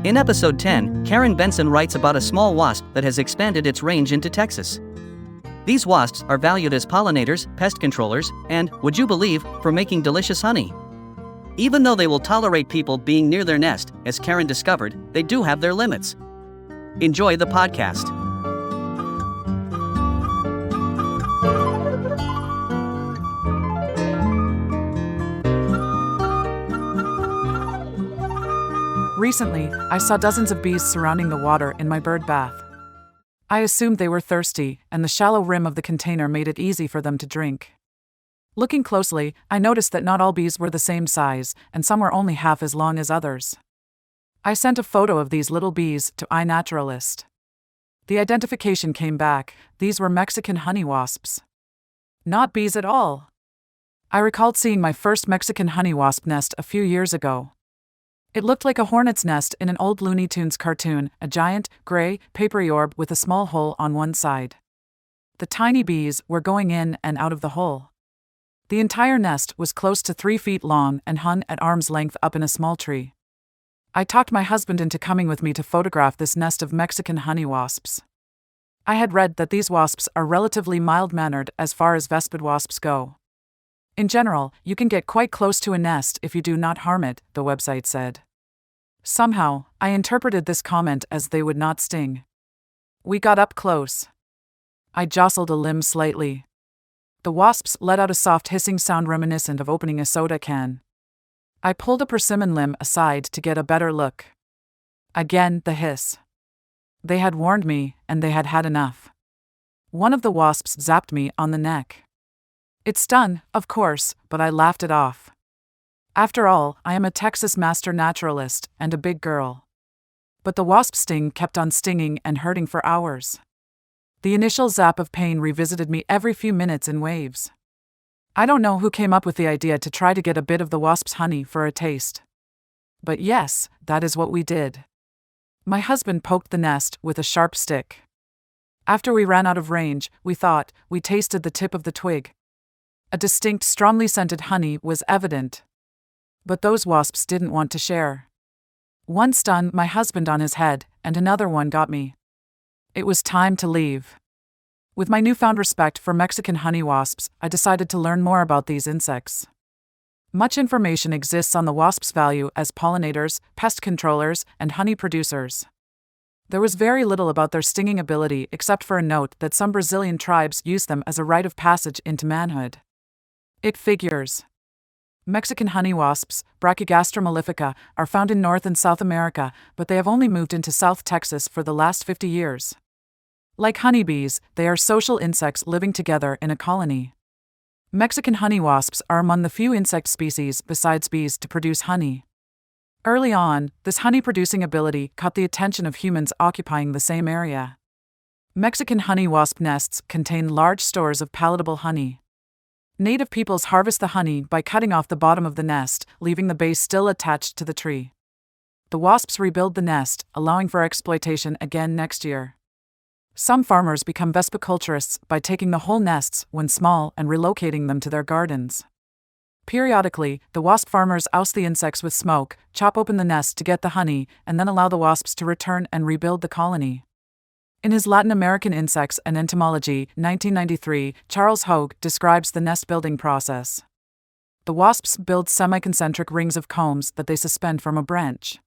In episode 10, Karen Benson writes about a small wasp that has expanded its range into Texas. These wasps are valued as pollinators, pest controllers, and, would you believe, for making delicious honey. Even though they will tolerate people being near their nest, as Karen discovered, they do have their limits. Enjoy the podcast. Recently, I saw dozens of bees surrounding the water in my bird bath. I assumed they were thirsty, and the shallow rim of the container made it easy for them to drink. Looking closely, I noticed that not all bees were the same size, and some were only half as long as others. I sent a photo of these little bees to iNaturalist. The identification came back. These were Mexican honey wasps. Not bees at all. I recalled seeing my first Mexican honey wasp nest a few years ago. It looked like a hornet's nest in an old Looney Tunes cartoon, a giant, gray, papery orb with a small hole on one side. The tiny bees were going in and out of the hole. The entire nest was close to 3 feet long and hung at arm's length up in a small tree. I talked my husband into coming with me to photograph this nest of Mexican honey wasps. I had read that these wasps are relatively mild-mannered as far as vespid wasps go. In general, you can get quite close to a nest if you do not harm it, the website said. Somehow, I interpreted this comment as they would not sting. We got up close. I jostled a limb slightly. The wasps let out a soft hissing sound reminiscent of opening a soda can. I pulled a persimmon limb aside to get a better look. Again, the hiss. They had warned me, and they had had enough. One of the wasps zapped me on the neck. It stung, of course, but I laughed it off. After all, I am a Texas master naturalist and a big girl. But the wasp sting kept on stinging and hurting for hours. The initial zap of pain revisited me every few minutes in waves. I don't know who came up with the idea to try to get a bit of the wasp's honey for a taste. But yes, that is what we did. My husband poked the nest with a sharp stick. After we ran out of range, we tasted the tip of the twig. A distinct, strongly scented honey was evident. But those wasps didn't want to share. One stung my husband on his head, and another one got me. It was time to leave. With my newfound respect for Mexican honey wasps, I decided to learn more about these insects. Much information exists on the wasps' value as pollinators, pest controllers, and honey producers. There was very little about their stinging ability except for a note that some Brazilian tribes use them as a rite of passage into manhood. It figures. Mexican honey wasps, Brachygastra mellifica, are found in North and South America, but they have only moved into South Texas for the last 50 years. Like honeybees, they are social insects living together in a colony. Mexican honey wasps are among the few insect species besides bees to produce honey. Early on, this honey-producing ability caught the attention of humans occupying the same area. Mexican honey wasp nests contain large stores of palatable honey. Native peoples harvest the honey by cutting off the bottom of the nest, leaving the base still attached to the tree. The wasps rebuild the nest, allowing for exploitation again next year. Some farmers become vespiculturists by taking the whole nests when small and relocating them to their gardens. Periodically, the wasp farmers oust the insects with smoke, chop open the nest to get the honey, and then allow the wasps to return and rebuild the colony. In his Latin American Insects and Entomology, 1993, Charles Hogue describes the nest-building process. The wasps build semi-concentric rings of combs that they suspend from a branch.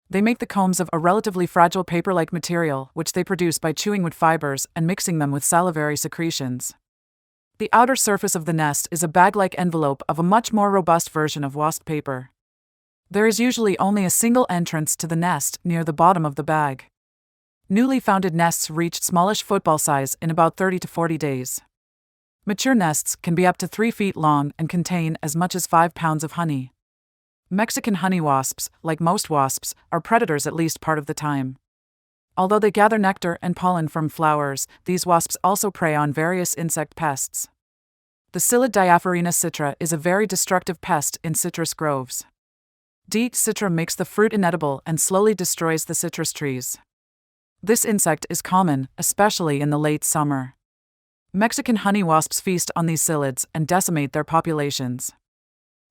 They make the combs of a relatively fragile paper-like material, which they produce by chewing wood fibers and mixing them with salivary secretions. The outer surface of the nest is a bag-like envelope of a much more robust version of wasp paper. There is usually only a single entrance to the nest near the bottom of the bag. Newly founded nests reach smallish football size in about 30 to 40 days. Mature nests can be up to 3 feet long and contain as much as 5 pounds of honey. Mexican honey wasps, like most wasps, are predators at least part of the time. Although they gather nectar and pollen from flowers, these wasps also prey on various insect pests. The Psyllid diaphorina citra is a very destructive pest in citrus groves. D. citra makes the fruit inedible and slowly destroys the citrus trees. This insect is common, especially in the late summer. Mexican honey wasps feast on these psyllids and decimate their populations.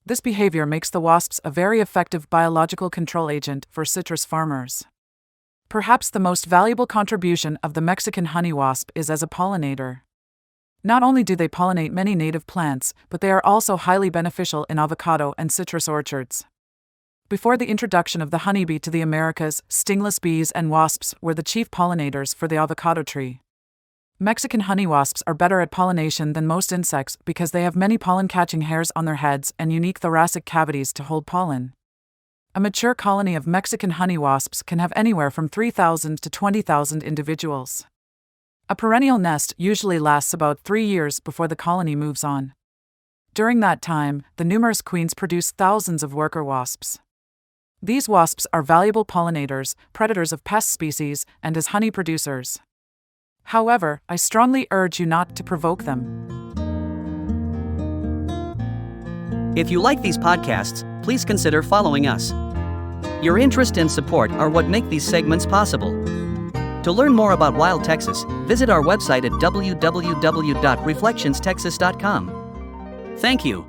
This behavior makes the wasps a very effective biological control agent for citrus farmers. Perhaps the most valuable contribution of the Mexican honey wasp is as a pollinator. Not only do they pollinate many native plants, but they are also highly beneficial in avocado and citrus orchards. Before the introduction of the honeybee to the Americas, stingless bees and wasps were the chief pollinators for the avocado tree. Mexican honey wasps are better at pollination than most insects because they have many pollen-catching hairs on their heads and unique thoracic cavities to hold pollen. A mature colony of Mexican honey wasps can have anywhere from 3,000 to 20,000 individuals. A perennial nest usually lasts about 3 years before the colony moves on. During that time, the numerous queens produce thousands of worker wasps. These wasps are valuable pollinators, predators of pest species, and as honey producers. However, I strongly urge you not to provoke them. If you like these podcasts, please consider following us. Your interest and support are what make these segments possible. To learn more about Wild Texas, visit our website at www.reflectionstexas.com. Thank you.